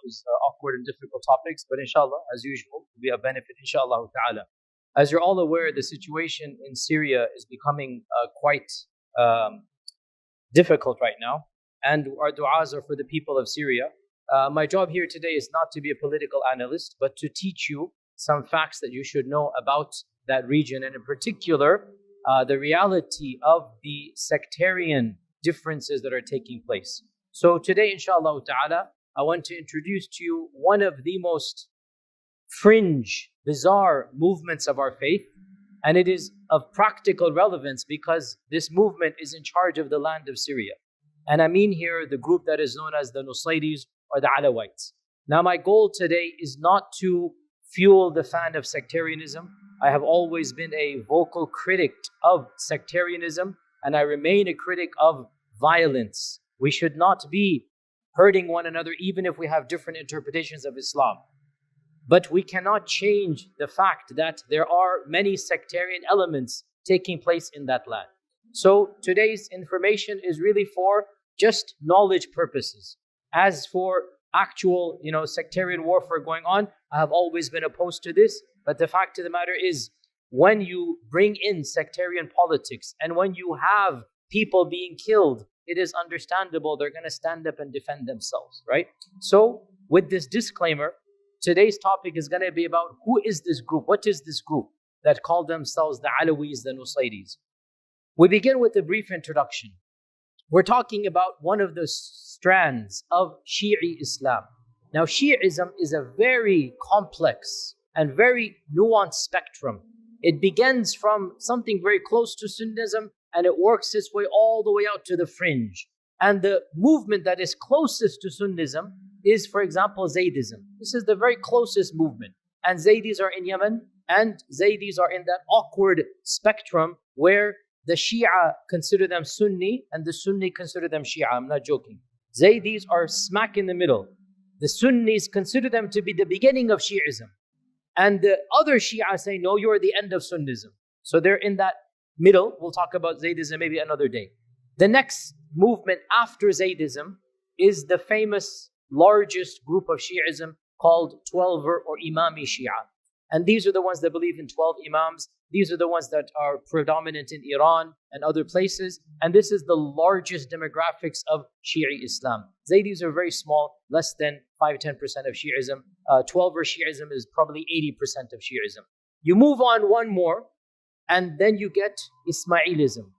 those awkward and difficult topics, but inshallah, as usual, will be a benefit, inshallah ta'ala. As you're all aware, the situation in Syria is becoming quite difficult right now, and our du'as are for the people of Syria. My job here today is not to be a political analyst, but to teach you some facts that you should know about that region, and in particular, the reality of the sectarian differences that are taking place. So today, inshallah ta'ala, I want to introduce to you one of the most fringe, bizarre movements of our faith, and it is of practical relevance because this movement is in charge of the land of Syria. And I mean here the group that is known as the Nusayris or the Alawites. Now my goal today is not to fuel the fan of sectarianism. I have always been a vocal critic of sectarianism, and I remain a critic of violence. We should not be hurting one another even if we have different interpretations of Islam. But we cannot change the fact that there are many sectarian elements taking place in that land. So today's information is really for just knowledge purposes. As for actual, sectarian warfare going on, I have always been opposed to this. But the fact of the matter is, when you bring in sectarian politics and when you have people being killed, it is understandable they're going to stand up and defend themselves, right? So with this disclaimer, today's topic is going to be about who is this group? What is this group that call themselves the Alawites, the Nusayris? We begin with a brief introduction. We're talking about one of the strands of Shi'i Islam. Now, Shi'ism is a very complex and very nuanced spectrum. It begins from something very close to Sunnism and it works its way all the way out to the fringe. And the movement that is closest to Sunnism is, for example, Zaydism. This is the very closest movement. And Zaydis are in Yemen, and Zaydis are in that awkward spectrum where the Shia consider them Sunni and the Sunni consider them Shia. I'm not joking. Zaydis are smack in the middle. The Sunnis consider them to be the beginning of Shi'ism. And the other Shia say, no, you're the end of Sunnism. So they're in that middle. We'll talk about Zaydism maybe another day. The next movement after Zaydism is the famous largest group of Shi'ism called Twelver or Imami Shia. And these are the ones that believe in 12 Imams. These are the ones that are predominant in Iran and other places. And this is the largest demographics of Shi'i Islam. Zaydis are very small, less than 5-10% of Shi'ism. Twelver Shi'ism is probably 80% of Shi'ism. You move on one more, and then you get Ismailism.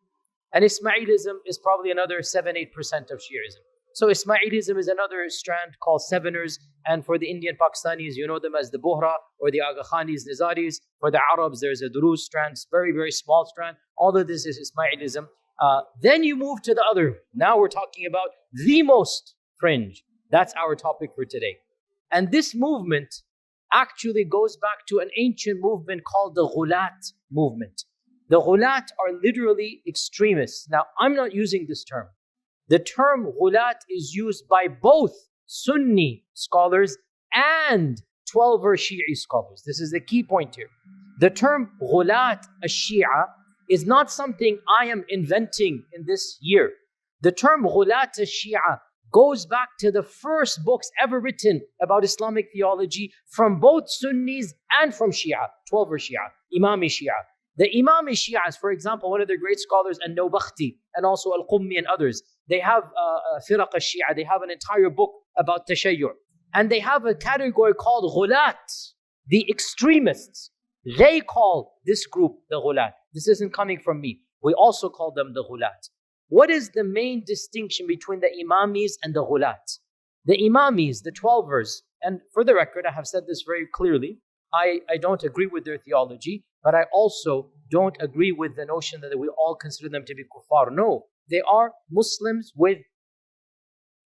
And Ismailism is probably another 7-8% of Shi'ism. So Ismailism is another strand called Seveners, and for the Indian Pakistanis, you know them as the Bohra or the Aga Khanis, Nizaris. For the Arabs, there's a Duruz strand, very, very small strand. All of this is Ismailism. Then you move to the other. Now we're talking about the most fringe. That's our topic for today. And this movement actually goes back to an ancient movement called the Ghulat movement. The Ghulat are literally extremists. Now, I'm not using this term. The term Ghulat is used by both Sunni scholars and Twelver Shi'i scholars. This is the key point here. The term Ghulat al-Shia is not something I am inventing in this year. The term Ghulat al-Shia goes back to the first books ever written about Islamic theology from both Sunnis and from Shia, Twelver Shia, Imami Shia. The Imami Shias, for example, one of their great scholars, An-Nawbakhti, and also Al-Qummi and others, they have Firaq al-Shia, they have an entire book about Tashayyur. And they have a category called Ghulat, the extremists. They call this group the Ghulat. This isn't coming from me. We also call them the Ghulat. What is the main distinction between the Imamis and the Ghulat? The Imamis, the Twelvers, and for the record, I have said this very clearly, I don't agree with their theology, but I also don't agree with the notion that we all consider them to be kuffar. No, they are Muslims with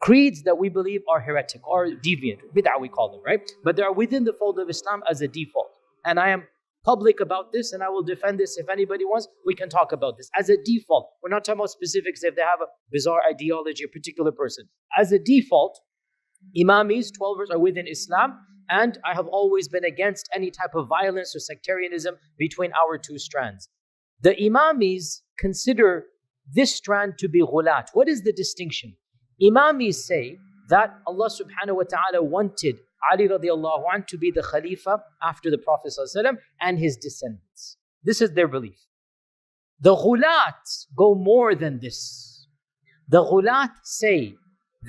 creeds that we believe are heretic or deviant, bid'ah we call them, right? But they are within the fold of Islam as a default. And I am public about this and I will defend this. If anybody wants, we can talk about this. As a default, we're not talking about specifics if they have a bizarre ideology, a particular person. As a default, Imamis, Twelvers are within Islam, and I have always been against any type of violence or sectarianism between our two strands. The Imamis consider this strand to be ghulat. What is the distinction? Imamis say that Allah subhanahu wa ta'ala wanted Ali radiallahu anh to be the Khalifa after the Prophet sallallahu alaihi wasallam and his descendants. This is their belief. The Ghulat go more than this. The Ghulat say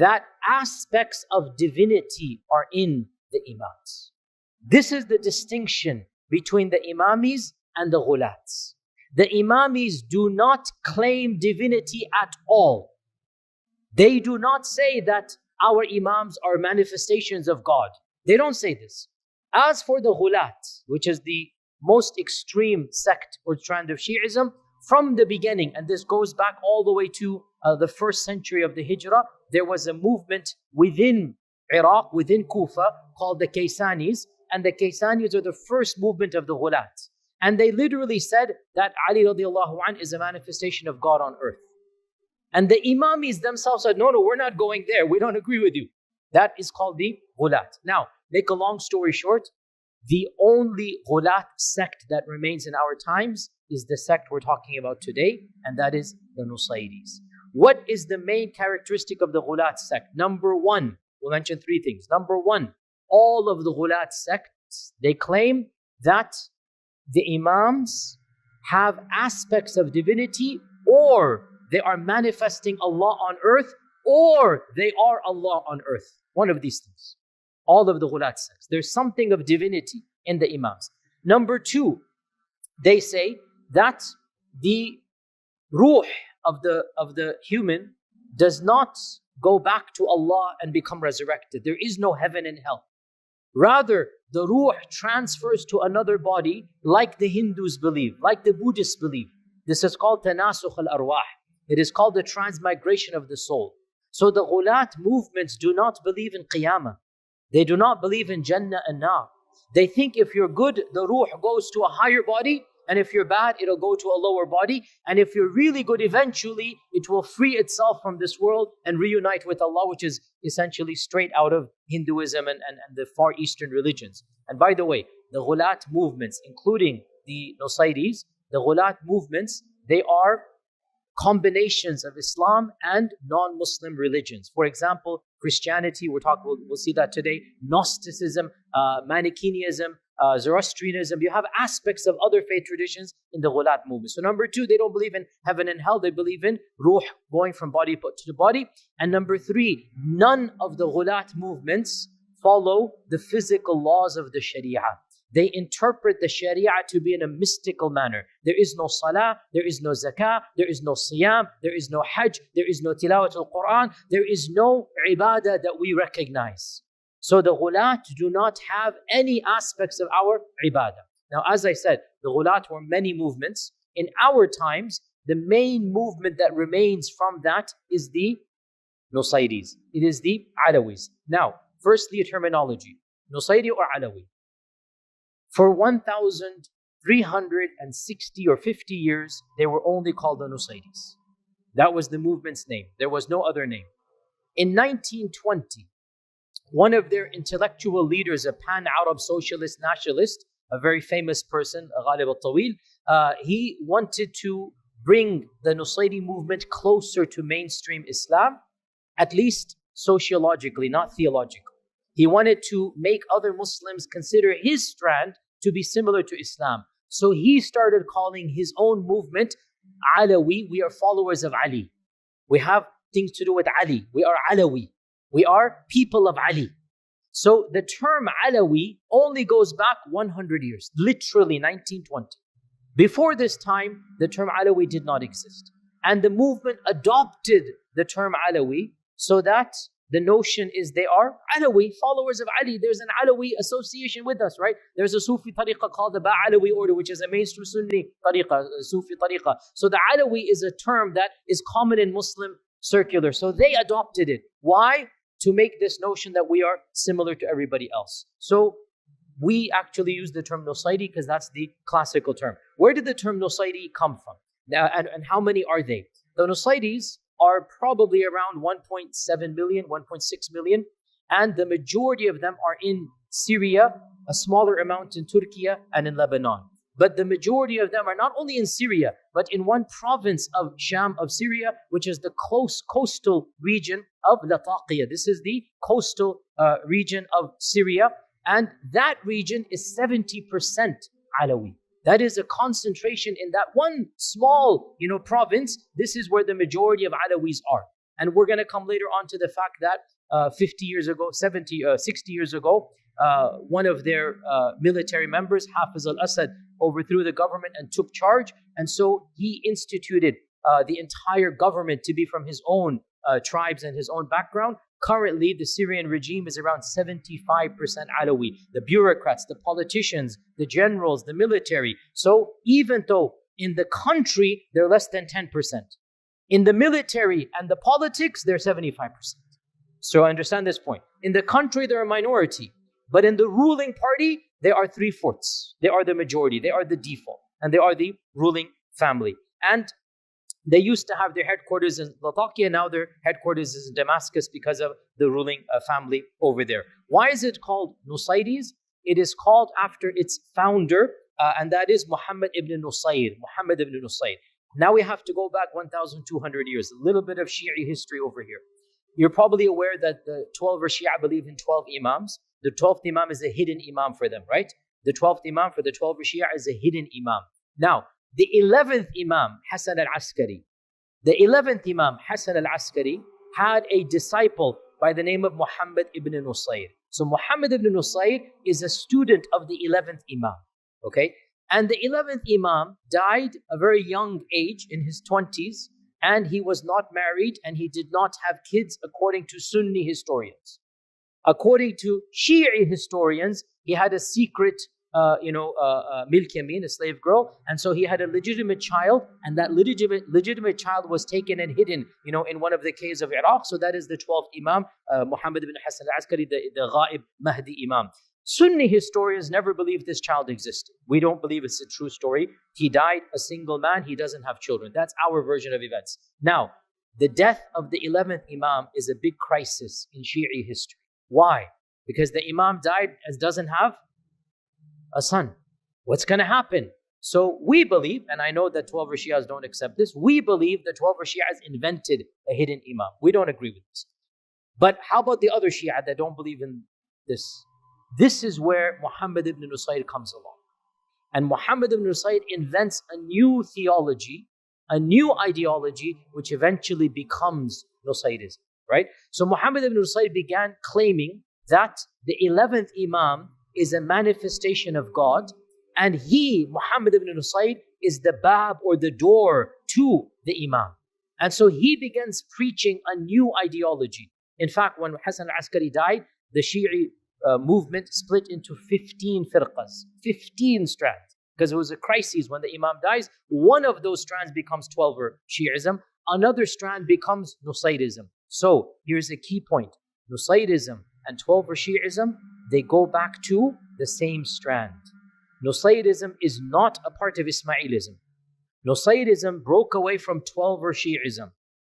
that aspects of divinity are in the Imams. This is the distinction between the Imamis and the Ghulats. The Imamis do not claim divinity at all. They do not say that our Imams are manifestations of God. They don't say this. As for the Ghulat, which is the most extreme sect or strand of Shi'ism, from the beginning, and this goes back all the way to the first century of the Hijrah, there was a movement within Iraq, within Kufa, called the Kaysanis, and the Kaysanis are the first movement of the Ghulat. And they literally said that Ali radiallahu anh is a manifestation of God on earth. And the Imamis themselves said, no, we're not going there. We don't agree with you. That is called the Ghulat. Now, make a long story short, the only Ghulat sect that remains in our times is the sect we're talking about today, and that is the Nusayris. What is the main characteristic of the Ghulat sect? Number one, we'll mention three things. Number one, all of the Ghulat sects, they claim that the Imams have aspects of divinity, or they are manifesting Allah on earth, or they are Allah on earth. One of these things. All of the Ghulat sects. There's something of divinity in the Imams. Number two, they say that the ruh of the human does not go back to Allah and become resurrected. There is no heaven and hell. Rather, the ruh transfers to another body like the Hindus believe, like the Buddhists believe. This is called tanasukh al-arwah. It is called the transmigration of the soul. So the Ghulat movements do not believe in Qiyamah. They do not believe in Jannah and Nar. They think if you're good, the ruh goes to a higher body, and if you're bad, it'll go to a lower body. And if you're really good, eventually, it will free itself from this world and reunite with Allah, which is essentially straight out of Hinduism and the Far Eastern religions. And by the way, the Ghulat movements, including the Nusayris, the Ghulat movements, they are combinations of Islam and non-Muslim religions. For example, Christianity, we'll see that today, Gnosticism, Manichaeism, Zoroastrianism. You have aspects of other faith traditions in the Ghulat movement. So number two, they don't believe in heaven and hell. They believe in ruh going from body to body. And number three, none of the Ghulat movements follow the physical laws of the Sharia. They interpret the Sharia to be in a mystical manner. There is no salah, there is no zakah, there is no siyam, there is no hajj, there is no tilawat al-Quran, there is no ibadah that we recognize. So the Ghulat do not have any aspects of our ibadah. Now, as I said, the Ghulat were many movements. In our times, the main movement that remains from that is the Nusayris. It is the Alawis. Now, firstly, a terminology. Nusayri or Alawi. For 1,360 or 50 years, they were only called the Nusayris. That was the movement's name. There was no other name. In 1920, one of their intellectual leaders, a pan-Arab socialist nationalist, a very famous person, Ghalib al-Tawil, he wanted to bring the Nusayri movement closer to mainstream Islam, at least sociologically, not theologically. He wanted to make other Muslims consider his strand to be similar to Islam. So he started calling his own movement Alawi. We are followers of Ali. We have things to do with Ali. We are Alawi. We are people of Ali. So the term Alawi only goes back 100 years, literally 1920. Before this time, the term Alawi did not exist. And the movement adopted the term Alawi so that the notion is they are Alawi, followers of Ali. There's an Alawi association with us, right? There's a Sufi tariqah called the Ba'alawi order, which is a mainstream Sunni tariqah, Sufi tariqah. So the Alawi is a term that is common in Muslim circular. So they adopted it. Why? To make this notion that we are similar to everybody else. So we actually use the term Nusayri because that's the classical term. Where did the term Nusayri come from? Now, and how many are they? The Nusayris are probably around 1.7 million, 1.6 million, and the majority of them are in Syria, a smaller amount in Turkey and in Lebanon. but the majority of them are not only in Syria, but in one province of Sham of Syria, which is the close coastal region of Latakia. This is the coastal region of Syria, and that region is 70% Alawi. That is a concentration in that one small, province. This is where the majority of Alawis are. And we're going to come later on to the fact that 60 years ago, one of their military members, Hafiz al-Assad, overthrew the government and took charge. And so he instituted the entire government to be from his own tribes and his own background. Currently, the Syrian regime is around 75% Alawi. The bureaucrats, the politicians, the generals, the military. So even though in the country, they're less than 10%. In the military and the politics, they're 75%. So understand this point. In the country, they're a minority. But in the ruling party, they are 3/4. They are the majority. They are the default. And they are the ruling family. And they used to have their headquarters in Latakia. Now their headquarters is in Damascus because of the ruling family over there. Why is it called Nusayris? It is called after its founder, and that is Muhammad ibn Nusayr. Muhammad ibn Nusayr. Now we have to go back 1,200 years. A little bit of Shi'i history over here. You're probably aware that the 12 Shia believe in 12 Imams. The 12th Imam is a hidden Imam for them, right? The 12th Imam for the 12 Shia is a hidden Imam. Now, the 11th Imam, Hassan al-Askari, had a disciple by the name of Muhammad ibn Nusayr. So Muhammad ibn Nusayr is a student of the 11th Imam, okay? And the 11th Imam died a very young age, in his 20s, and he was not married and he did not have kids according to Sunni historians. According to Shi'i historians, he had a secret milk yamin, a slave girl, and so he had a legitimate child, and that legitimate child was taken and hidden, in one of the caves of Iraq. So that is the 12th Imam, Muhammad ibn Hassan al-Askari, the Ghaib Mahdi Imam. Sunni historians never believed this child existed. We don't believe it's a true story. He died a single man. He doesn't have children. That's our version of events. Now, the death of the 11th Imam is a big crisis in Shi'i history. Why? Because the Imam died and doesn't have a son. What's going to happen? So we believe, and I know that 12 Shias don't accept this, we believe that 12 Shias invented a hidden Imam. We don't agree with this. But how about the other Shia that don't believe in this? This is where Muhammad ibn Nusayr comes along. And Muhammad ibn Nusayr invents a new theology, a new ideology, which eventually becomes Nusayrism, right? So Muhammad ibn Nusayr began claiming that the 11th Imam is a manifestation of God, and he, Muhammad ibn Nusayr, is the bab or the door to the Imam. And so he begins preaching a new ideology. In fact, when Hassan al-Askari died, the Shi'i movement split into 15 firqas, 15 strands, because it was a crisis. When the Imam dies, one of those strands becomes 12er Shi'ism, another strand becomes Nusayrism. So here's a key point. Nusayrism and 12er Shi'ism, they go back to the same strand. Nusayrism is not a part of Ismailism. Nusayrism broke away from 12er Shi'ism,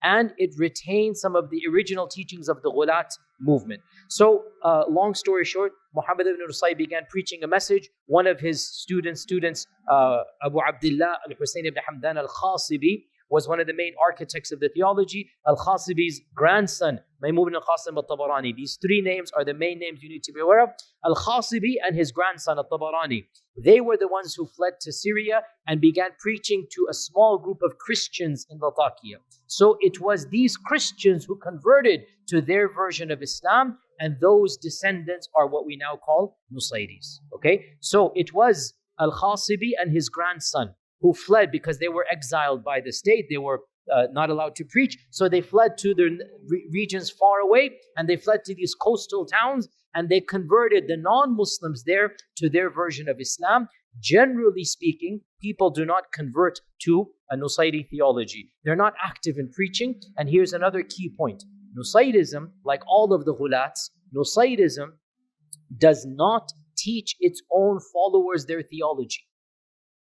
and it retained some of the original teachings of the Ghulat movement. So, long story short, Muhammad ibn Nusayr began preaching a message. One of his students, Abu Abdullah al-Husayn ibn Hamdan al-Khasibi, was one of the main architects of the theology. Al-Khasibi's grandson, Maymun ibn al-Qasim al-Tabarani. These three names are the main names you need to be aware of. Al-Khasibi and his grandson, al-Tabarani. They were the ones who fled to Syria and began preaching to a small group of Christians in Latakia. So it was these Christians who converted to their version of Islam, and those descendants are what we now call Nusayris. Okay? So it was Al-Khasibi and his grandson who fled because they were exiled by the state. They were not allowed to preach. So they fled to the regions far away, and they fled to these coastal towns, and they converted the non-Muslims there to their version of Islam. Generally speaking, people do not convert to a Nusayri theology. They're not active in preaching. And here's another key point. Nusayrism, like all of the Ghulats, Nusayrism does not teach its own followers their theology.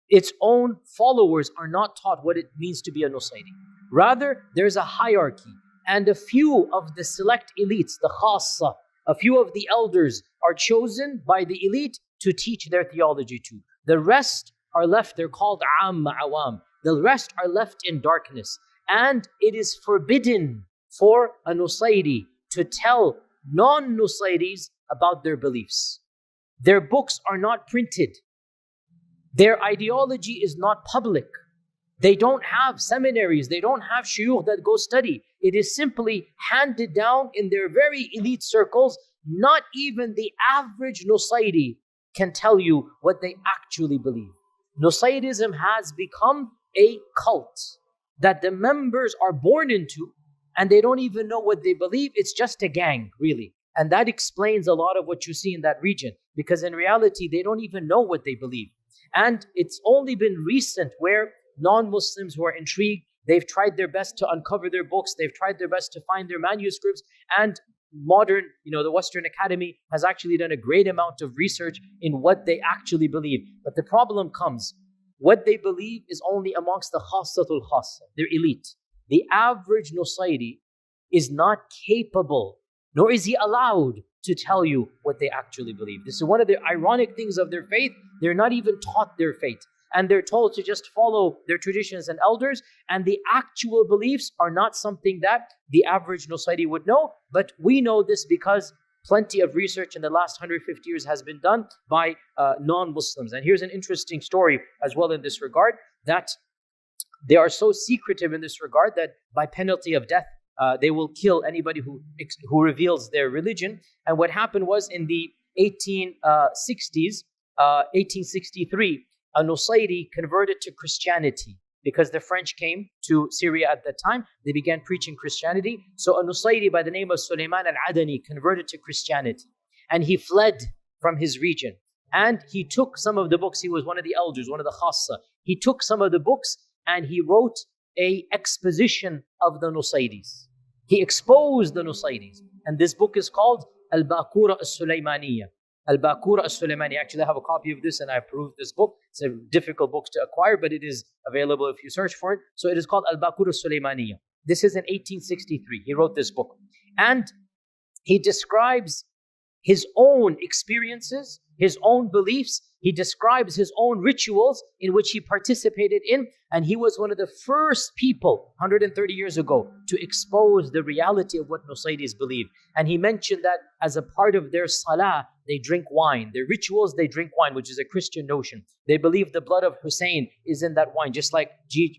Its own followers are not taught what it means to be a Nusayri. Rather, there's a hierarchy, and a few of the select elites, the khassa, a few of the elders are chosen by the elite to teach their theology to. The rest are left, they're called Amma Awam. The rest are left in darkness. And it is forbidden for a Nusayri to tell non-Nusayris about their beliefs. Their books are not printed. Their ideology is not public. They don't have seminaries. They don't have shuyukh that go study. It is simply handed down in their very elite circles. Not even the average Nusayri can tell you what they actually believe. Nusayrism has become a cult that the members are born into, and they don't even know what they believe. It's just a gang, really. And that explains a lot of what you see in that region, because in reality, they don't even know what they believe. And it's only been recent where non-Muslims who are intrigued, they've tried their best to uncover their books, they've tried their best to find their manuscripts, and modern, the Western Academy has actually done a great amount of research in what they actually believe. But the problem comes, what they believe is only amongst the khassatul khassa, they're elite. The average Nusayri is not capable, nor is he allowed to tell you what they actually believe. This is one of the ironic things of their faith. They're not even taught their faith. And they're told to just follow their traditions and elders. And the actual beliefs are not something that the average Nusayri would know. But we know this because plenty of research in the last 150 years has been done by non-Muslims. And here's an interesting story as well in this regard, that they are so secretive in this regard that by penalty of death, they will kill anybody who reveals their religion. And what happened was in the 1860s, 1863, a Nusayri converted to Christianity because the French came to Syria at that time. They began preaching Christianity. So a Nusayri by the name of Sulaiman al-Adani converted to Christianity. And he fled from his region. And he took some of the books. He was one of the elders, one of the khassa. He took some of the books and he wrote an exposition of the Nusayris. He exposed the Nusayris. And this book is called Al-Baqura al-Sulaimaniyya. Al-Baqura al-Sulaimani. Actually, I have a copy of this and I approved this book. It's a difficult book to acquire, but it is available if you search for it. So it is called Al-Baqura al-Sulaimaniyya. This is in 1863. He wrote this book. And he describes his own experiences, his own beliefs. He describes his own rituals in which he participated in. And he was one of the first people 130 years ago to expose the reality of what Nusayris believe. And he mentioned that as a part of their salah, they drink wine. Their rituals, they drink wine, which is a Christian notion. They believe the blood of Hussein is in that wine, just like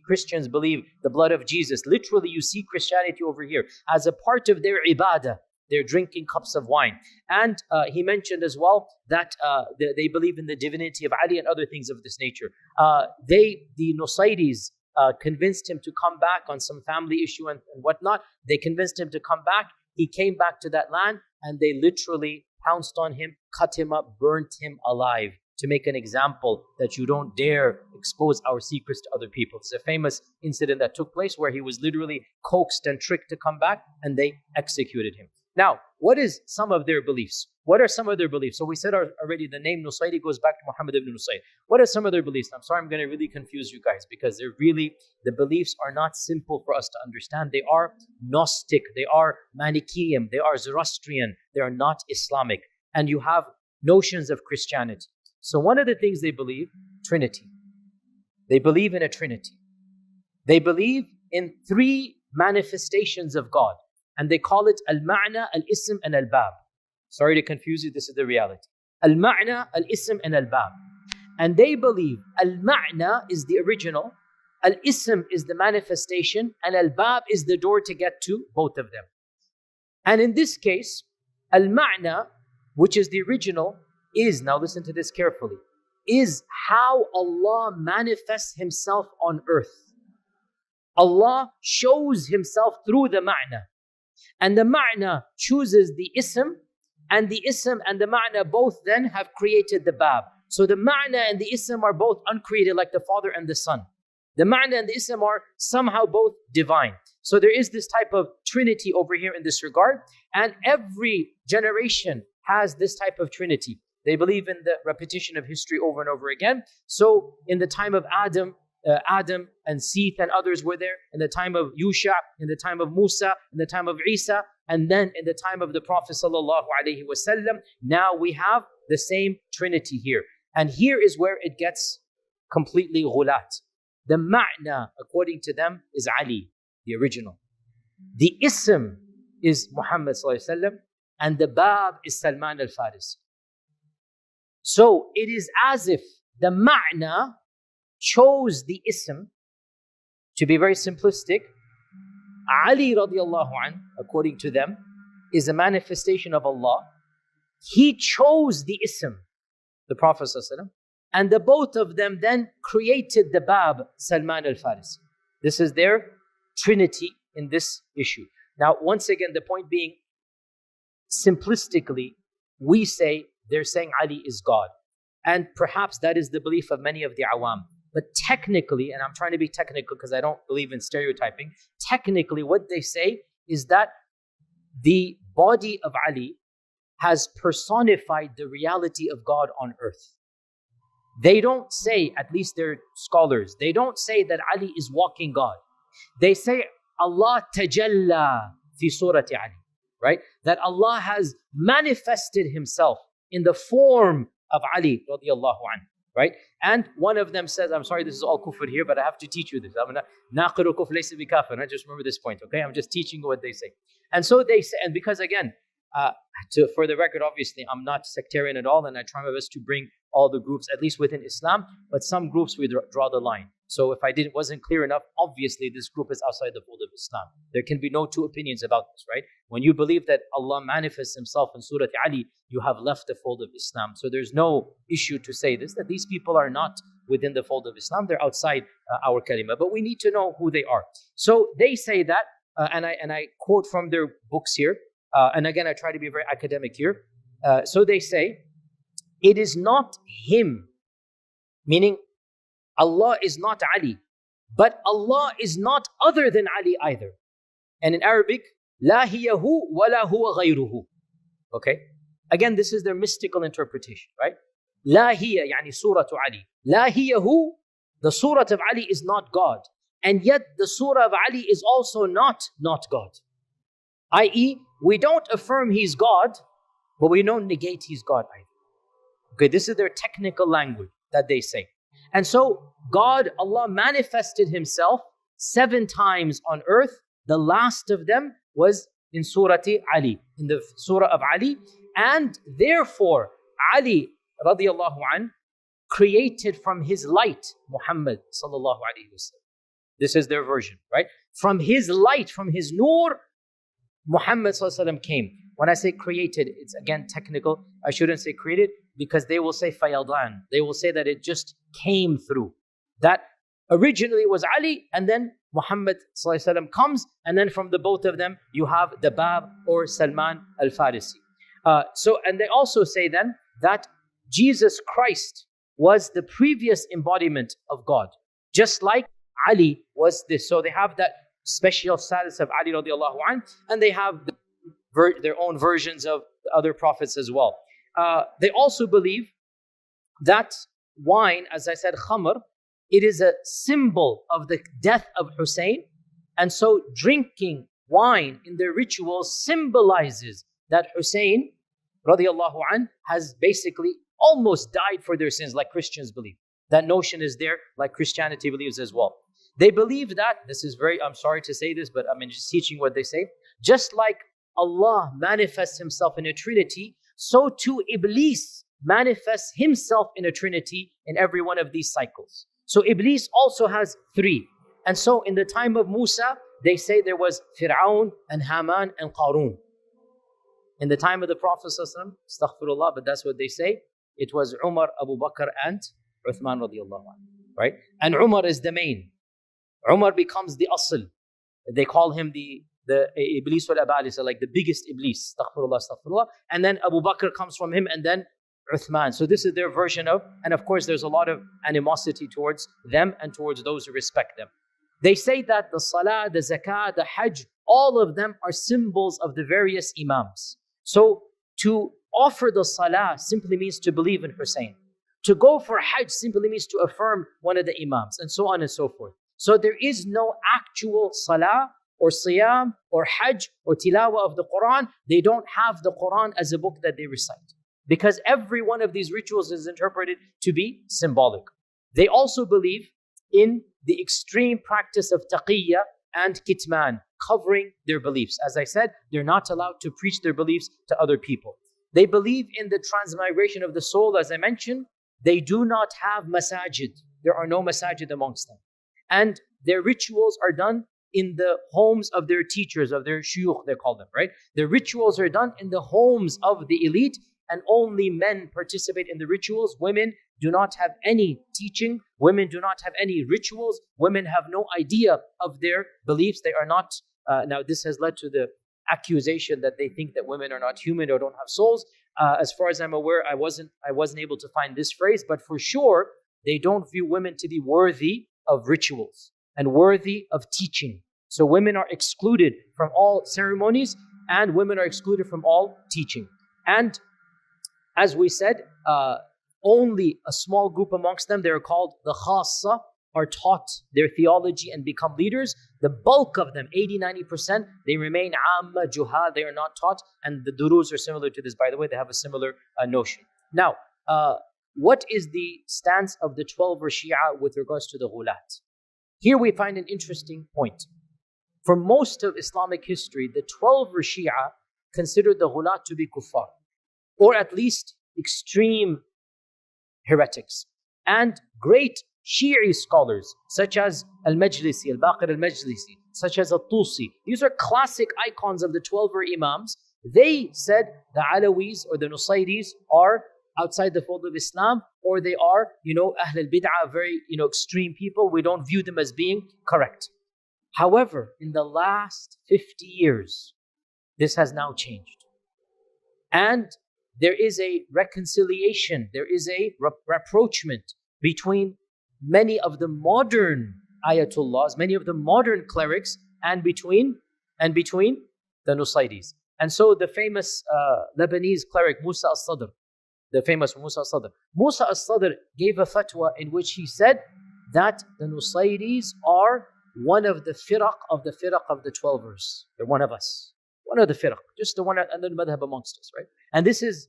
Christians believe the blood of Jesus. Literally, you see Christianity over here. As a part of their ibadah, they're drinking cups of wine. And he mentioned as well that they believe in the divinity of Ali and other things of this nature. The Nusayris convinced him to come back on some family issue and whatnot. They convinced him to come back. He came back to that land and they literally pounced on him, cut him up, burnt him alive to make an example that you don't dare expose our secrets to other people. It's a famous incident that took place where he was literally coaxed and tricked to come back and they executed him. Now, what is some of their beliefs? What are some of their beliefs? So we said already the name Nusayri goes back to Muhammad ibn Nusayr. What are some of their beliefs? I'm sorry, I'm going to really confuse you guys because the beliefs are not simple for us to understand. They are Gnostic, they are Manichaean, they are Zoroastrian, they are not Islamic. And you have notions of Christianity. So one of the things they believe, Trinity. They believe in a Trinity. They believe in three manifestations of God. And they call it Al-Ma'na, Al-Ism, and Al-Bab. Sorry to confuse you, this is the reality. Al-Ma'na, Al-Ism, and Al-Bab. And they believe Al-Ma'na is the original, Al-Ism is the manifestation, and Al-Bab is the door to get to both of them. And in this case, Al-Ma'na, which is the original, is, now listen to this carefully, is how Allah manifests Himself on earth. Allah shows Himself through the Ma'na. And the Ma'na chooses the Ism, and the Ism and the Ma'na both then have created the Bab. So the Ma'na and the Ism are both uncreated like the Father and the Son. The Ma'na and the Ism are somehow both divine. So there is this type of Trinity over here in this regard. And every generation has this type of Trinity. They believe in the repetition of history over and over again. So in the time of Adam and Seth and others were there, in the time of Yusha, in the time of Musa, in the time of Isa, and then in the time of the Prophet ﷺ. Now we have the same Trinity here. And here is where it gets completely ghulat. The ma'na, according to them, is Ali, the original. The ism is Muhammad sallallahu alaihi wasallam, and the bab is Salman al-Farisi. So it is as if the ma'na chose the ism. To be very simplistic, Ali radiallahu anh, according to them, is a manifestation of Allah. He chose the ism, the Prophet sallallahu alaihi wasallam, and the both of them then created the bab, Salman al-Farisi. This is their trinity in this issue. Now, once again, the point being, simplistically, we say they're saying Ali is God. And perhaps that is the belief of many of the awam. But technically, and I'm trying to be technical because I don't believe in stereotyping, technically what they say is that the body of Ali has personified the reality of God on earth. They don't say, at least they're scholars, they don't say that Ali is walking God. They say Allah tajalla fi surati Ali, right? That Allah has manifested himself in the form of Ali radiallahu anhu, right? And one of them says, I'm sorry, this is all kufr here, but I have to teach you this. Naqiru kufr laysa bi kafir. I just remember this point, okay? I'm just teaching you what they say. And so they say, and because again, for the record, obviously, I'm not sectarian at all, and I try my best to bring all the groups, at least within Islam, but some groups we draw the line. So if I wasn't clear enough, obviously this group is outside the fold of Islam. There can be no two opinions about this, right? When you believe that Allah manifests himself in Surah Ali, you have left the fold of Islam. So there's no issue to say this, that these people are not within the fold of Islam. They're outside our kalima, but we need to know who they are. So they say that, and I quote from their books here, and again, I try to be very academic here. So they say, it is not him, meaning Allah is not Ali, but Allah is not other than Ali either. And in Arabic, la hiyahu wa la huwa ghayruhu. Okay? Again, this is their mystical interpretation, right? La hiya, yani suratu Ali. La hiyahu, the surah of Ali is not God. And yet the surah of Ali is also not God. I.e., we don't affirm he's God, but we don't negate he's God either. Okay, this is their technical language that they say. And so God, Allah manifested himself 7 times on earth. The last of them was in Surah Ali, in the Surah of Ali. And therefore, Ali radiallahu anh created from his light Muhammad sallallahu alayhi wa sallam. This is their version, right? From his light, from his nur, Muhammad sallallahu alayhi wa sallam came. When I say created, it's again technical. I shouldn't say created because they will say fayadan. They will say that it just came through. That originally was Ali, and then Muhammad sallallahu alaihi wasallam comes, and then from the both of them you have the Bab or Salman al-Farisi. And they also say then that Jesus Christ was the previous embodiment of God, just like Ali was this. So they have that special status of Ali radiallahu anh, and they have their own versions of the other prophets as well. They also believe that wine, as I said, khamr, it is a symbol of the death of Hussein. And so drinking wine in their rituals symbolizes that Hussein, radiallahu anh, has basically almost died for their sins, like Christians believe. That notion is there, like Christianity believes as well. They believe that, this is very, I'm sorry to say this, but I'm just teaching what they say. Just like Allah manifests himself in a trinity, so too Iblis manifests himself in a trinity in every one of these cycles. So Iblis also has 3. And so in the time of Musa, they say there was Fir'aun and Haman and Qarun. In the time of the Prophet astaghfirullah, but that's what they say, it was Umar, Abu Bakr and Uthman radiallahu anhu, right? And Umar is the main. Umar becomes the asl. They call him the Iblis wal Abalisa, like the biggest Iblis, astaghfirullah, astaghfirullah. And then Abu Bakr comes from him, and then Uthman. So this is their version of, and of course there's a lot of animosity towards them and towards those who respect them. They say that the salah, the zakah, the hajj, all of them are symbols of the various imams. So to offer the salah simply means to believe in Hussein. To go for hajj simply means to affirm one of the imams, and so on and so forth. So there is no actual salah or siyam or hajj or tilawah of the Quran. They don't have the Quran as a book that they recite, because every one of these rituals is interpreted to be symbolic. They also believe in the extreme practice of taqiyya and kitman, covering their beliefs. As I said, they're not allowed to preach their beliefs to other people. They believe in the transmigration of the soul, as I mentioned. They do not have masajid. There are no masajid amongst them. And their rituals are done in the homes of their teachers, of their shuyukh, they call them, right? Their rituals are done in the homes of the elite, and only men participate in the rituals. Women do not have any teaching. Women do not have any rituals. Women have no idea of their beliefs. They are not, now this has led to the accusation that they think that women are not human or don't have souls. As far as I'm aware, I wasn't able to find this phrase, but for sure, they don't view women to be worthy of rituals and worthy of teaching. So women are excluded from all ceremonies, and women are excluded from all teaching. And as we said, only a small group amongst them, they're called the khassa, are taught their theology and become leaders. The bulk of them, 80-90%, they remain amma, juhal, they are not taught. And the durus are similar to this, by the way, they have a similar notion. Now, what is the stance of the 12 Shia with regards to the ghulat? Here we find an interesting point. For most of Islamic history, the 12 Shia considered the ghulat to be kuffar, or at least extreme heretics. And great Shi'i scholars, such as Al-Majlisi, Al-Baqir Al-Majlisi, such as Al-Tusi, these are classic icons of the 12 Imams. They said the Alawites or the Nusayris are outside the fold of Islam, or they are, Ahl al-Bid'ah, very, extreme people. We don't view them as being correct. However, in the last 50 years, this has now changed. And there is a reconciliation, there is a rapprochement between many of the modern ayatullahs, many of the modern clerics, and between the Nusayris. And so the famous Lebanese cleric Musa al-Sadr, the famous Musa al-Sadr. Musa al-Sadr gave a fatwa in which he said that the Nusayris are one of the firaq of the 12ers. They're one of us. One of the firaq. Just the one under the madhab amongst us, right? And this is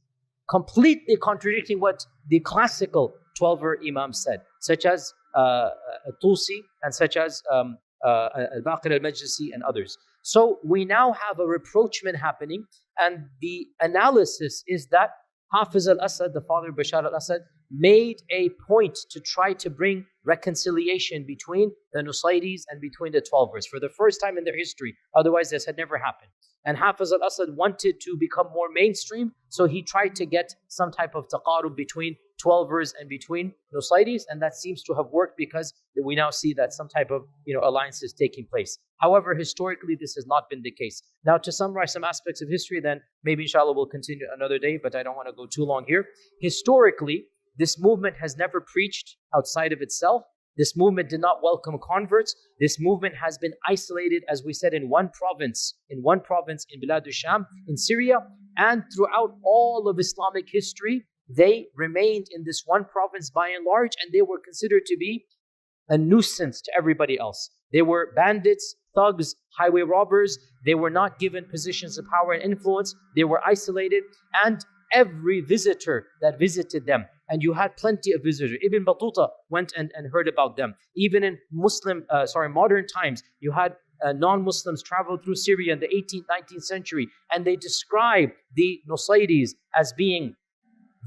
completely contradicting what the classical 12er Imams said, such as Tusi and such as Al-Baqir Al-Majlisi and others. So we now have a rapprochement happening, and the analysis is that Hafiz al-Assad, the father of Bashar al-Assad, made a point to try to bring reconciliation between the Nusayris and between the 12ers for the first time in their history. Otherwise, this had never happened. And Hafiz al-Assad wanted to become more mainstream, so he tried to get some type of taqarub between 12ers and between Nusayris, and that seems to have worked because we now see that some type of alliance is taking place. However, historically, this has not been the case. Now, to summarize some aspects of history, then maybe inshallah we'll continue another day, but I don't want to go too long here. Historically, this movement has never preached outside of itself. This movement did not welcome converts. This movement has been isolated, as we said, in one province in Bilad al-Sham, in Syria, and throughout all of Islamic history, they remained in this one province by and large, and they were considered to be a nuisance to everybody else. They were bandits, thugs, highway robbers. They were not given positions of power and influence. They were isolated, and every visitor that visited them, and you had plenty of visitors. Ibn Battuta went and heard about them. Even in modern times, you had non-Muslims travel through Syria in the 18th, 19th century, and they described the Nusayris as being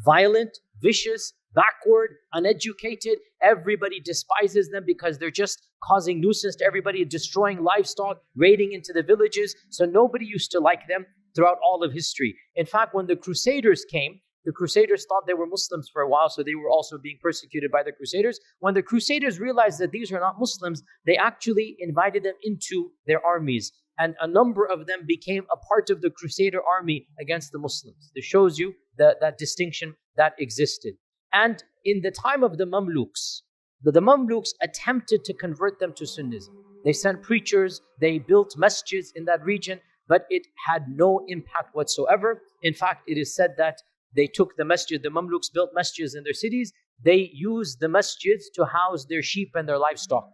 violent, vicious, backward, uneducated. Everybody despises them because they're just causing nuisance to everybody, destroying livestock, raiding into the villages. So nobody used to like them throughout all of history. In fact, when the Crusaders came, the Crusaders thought they were Muslims for a while, so they were also being persecuted by the Crusaders. When the Crusaders realized that these are not Muslims, they actually invited them into their armies. And a number of them became a part of the Crusader army against the Muslims. This shows you that distinction that existed. And in the time of the Mamluks, the Mamluks attempted to convert them to Sunnism. They sent preachers, they built masjids in that region, but it had no impact whatsoever. In fact, it is said that they took the masjid, the Mamluks built masjids in their cities. They used the masjids to house their sheep and their livestock.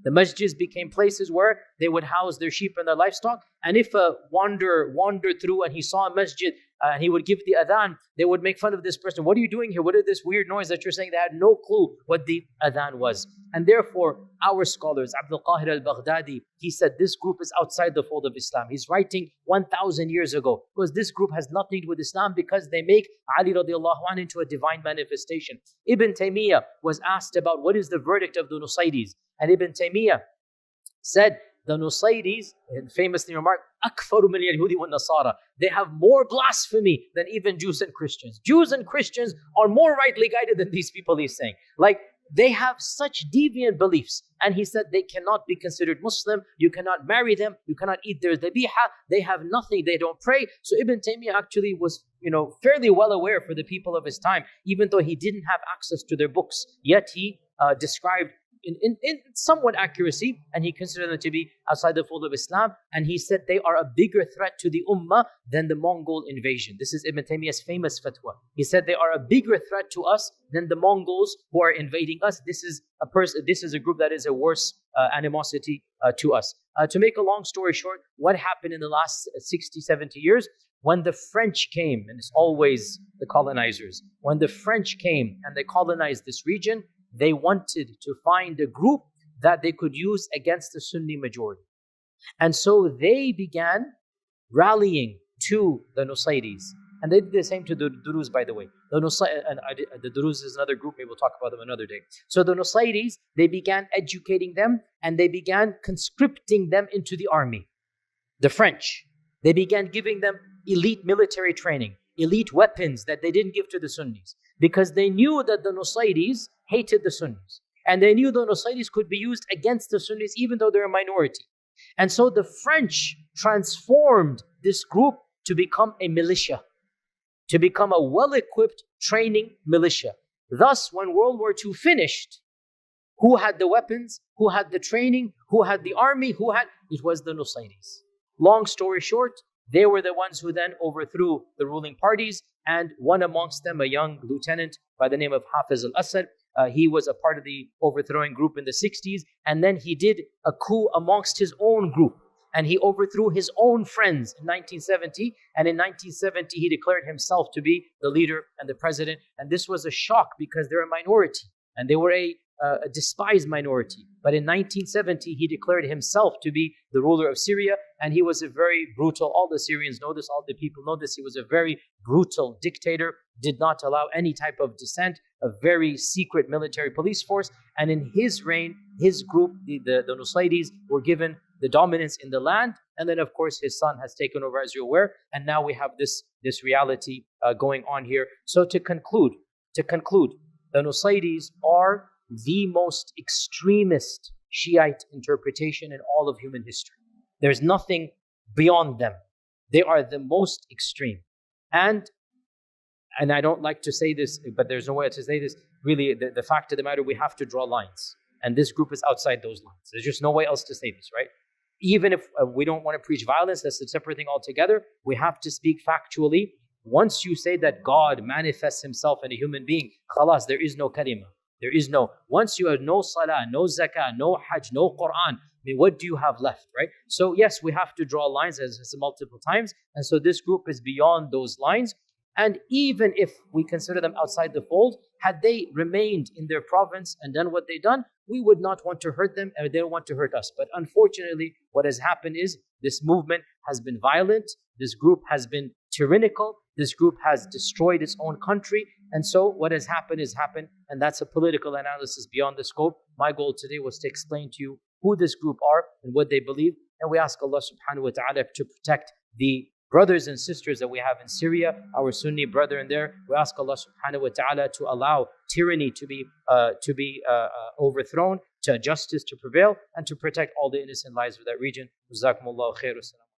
The masjids became places where they would house their sheep and their livestock. And if a wanderer wandered through and he saw a masjid and he would give the adhan. They would make fun of this person. What are you doing here? What is this weird noise that you're saying? They had no clue what the adhan was. And therefore, our scholars, Abdul Qahir al-Baghdadi, he said this group is outside the fold of Islam. He's writing 1,000 years ago, because this group has nothing to do with Islam, because they make Ali radiallahu anhu into a divine manifestation. Ibn Taymiyyah was asked about what is the verdict of the Nusayris. And Ibn Taymiyyah said, the Nusayris famously remarked, أكثر من اليهود والنصارى. They have more blasphemy than even Jews and Christians. Jews and Christians are more rightly guided than these people, he's saying. Like, they have such deviant beliefs. And he said they cannot be considered Muslim. You cannot marry them. You cannot eat their dhabiha. They have nothing. They don't pray. So Ibn Taymiyyah actually was, fairly well aware for the people of his time, even though he didn't have access to their books. Yet he described in somewhat accuracy, and he considered them to be outside the fold of Islam, and he said they are a bigger threat to the ummah than the Mongol invasion. This is Ibn Taymiyyah's famous fatwa. He said they are a bigger threat to us than the Mongols who are invading us. This is a group that is a worse animosity to us. To make a long story short, what happened in the last 60, 70 years? When the French came, and it's always the colonizers, when the French came and they colonized this region, they wanted to find a group that they could use against the Sunni majority. And so they began rallying to the Nusayris. And they did the same to the Duruz, by the way. The Duruz is another group, maybe we'll talk about them another day. So the Nusayris, they began educating them and they began conscripting them into the army. The French, they began giving them elite military training, elite weapons that they didn't give to the Sunnis, because they knew that the Nusayris hated the Sunnis. And they knew the Nusayris could be used against the Sunnis even though they're a minority. And so the French transformed this group to become a militia, to become a well-equipped training militia. Thus, when World War II finished, who had the weapons, who had the training, who had the army, it was the Nusayris. Long story short, they were the ones who then overthrew the ruling parties, and one amongst them, a young lieutenant by the name of Hafiz al-Assad, he was a part of the overthrowing group in the 60s, and then he did a coup amongst his own group, and he overthrew his own friends in 1970, and in 1970 he declared himself to be the leader and the president, and this was a shock because they're a minority, and they were a despised minority. But in 1970 he declared himself to be the ruler of Syria, and he was a very brutal, all the Syrians know this, all the people know this, he was a very brutal dictator, did not allow any type of dissent, a very secret military police force, and in his reign, his group, the Nusayris, were given the dominance in the land, and then of course his son has taken over, as you're aware, and now we have this reality going on here. So to conclude, the Nusayris are the most extremist Shiite interpretation in all of human history. There's nothing beyond them. They are the most extreme. And I don't like to say this, but there's no way to say this. Really, the fact of the matter, we have to draw lines. And this group is outside those lines. There's just no way else to say this, right? Even if we don't want to preach violence, that's a separate thing altogether. We have to speak factually. Once you say that God manifests himself in a human being, khalas, there is no kalima. There is no, once you have no salah, no zakah, no hajj, no Quran, what do you have left, right? So yes, we have to draw lines, as I said multiple times. And so this group is beyond those lines. And even if we consider them outside the fold, had they remained in their province and done what they've done, we would not want to hurt them, and they don't want to hurt us. But unfortunately, what has happened is this movement has been violent. This group has been tyrannical. This group has destroyed its own country. And so what has happened is happened, and that's a political analysis beyond the scope. My goal today was to explain to you who this group are and what they believe. And we ask Allah subhanahu wa ta'ala to protect the brothers and sisters that we have in Syria, our Sunni brethren there. We ask Allah subhanahu wa ta'ala to allow tyranny to be overthrown, to justice to prevail, and to protect all the innocent lives of that region. Jazakumullahu khair.